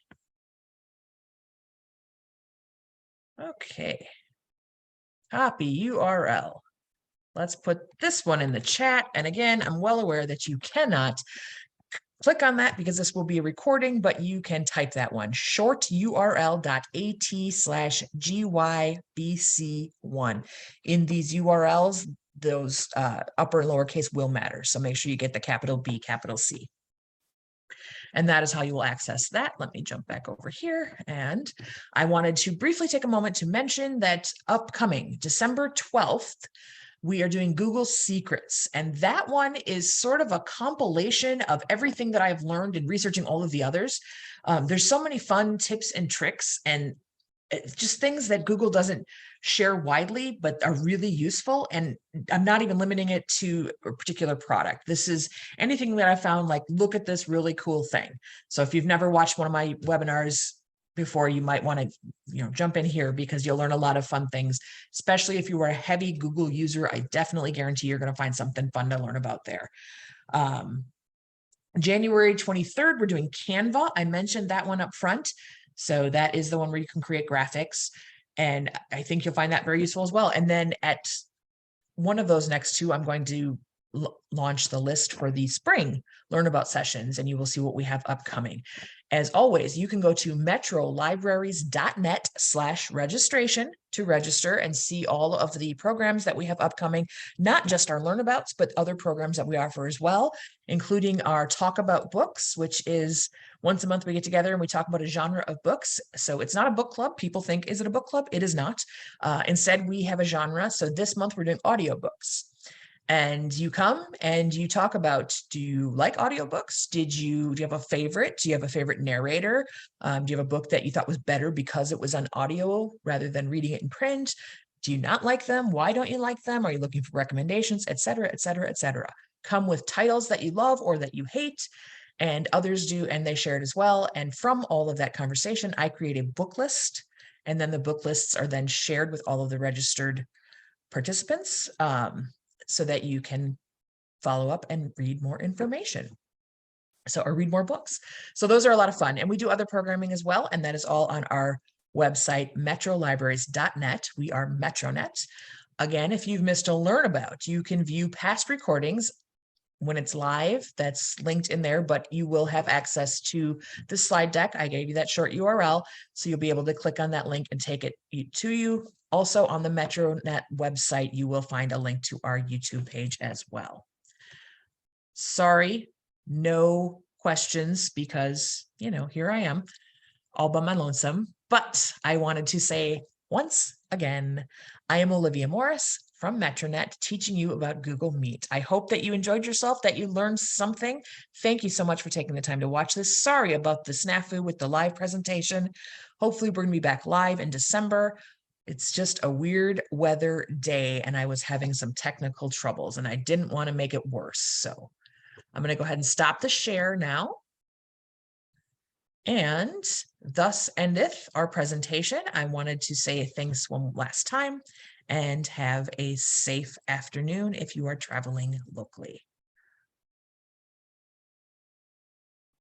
Okay. Copy URL. Let's put this one in the chat. And again, I'm well aware that you cannot click on that because this will be a recording, but you can type that one, shorturl.at/GYBC1. In these URLs, those upper and lowercase will matter. So make sure you get the capital B, capital C. And that is how you will access that. Let me jump back over here. And I wanted to briefly take a moment to mention that upcoming December 12th, we are doing Google Secrets. And that one is sort of a compilation of everything that I've learned in researching all of the others. There's so many fun tips and tricks and just things that Google doesn't share widely, but are really useful. And I'm not even limiting it to a particular product. This is anything that I found, like, look at this really cool thing. So if you've never watched one of my webinars before, you might want to, jump in here because you'll learn a lot of fun things, especially if you are a heavy Google user. I definitely guarantee you're going to find something fun to learn about there. January 23rd, we're doing Canva. I mentioned that one up front. So that is the one where you can create graphics. And I think you'll find that very useful as well. And then at one of those next two, I'm going to launch the list for the spring Learnabout sessions, and you will see what we have upcoming. As always, you can go to metrolibraries.net/registration to register and see all of the programs that we have upcoming, not just our Learnabouts, but other programs that we offer as well, including our Talk About Books, which is once a month we get together and we talk about a genre of books. So it's not a book club. People think, is it a book club? It is not. Instead, we have a genre. So this month we're doing audiobooks. And you come and you talk about, do you like audiobooks? Do you have a favorite? Do you have a favorite narrator? Do you have a book that you thought was better because it was on audio rather than reading it in print? Do you not like them? Why don't you like them? Are you looking for recommendations, et cetera, et cetera, et cetera? Come with titles that you love or that you hate, and others do, and they share it as well. And from all of that conversation, I create a book list, and then the book lists are then shared with all of the registered participants, so that you can follow up and read more information. Or read more books. So those are a lot of fun. And we do other programming as well. And that is all on our website, metrolibraries.net. We are Metronet. Again, if you've missed a Learnabout, you can view past recordings when it's live. That's linked in there, but you will have access to the slide deck. I gave you that short URL, so you'll be able to click on that link and take it to you. Also on the Metronet website, you will find a link to our YouTube page as well. Sorry, no questions because, here I am all by my lonesome. But I wanted to say once again, I am Olivia Morris from Metronet, teaching you about Google Meet. I hope that you enjoyed yourself, that you learned something. Thank you so much for taking the time to watch this. Sorry about the snafu with the live presentation. Hopefully we're going to be back live in December. It's just a weird weather day, and I was having some technical troubles, and I didn't want to make it worse. So I'm going to go ahead and stop the share now. And thus endeth our presentation. I wanted to say thanks one last time and have a safe afternoon if you are traveling locally.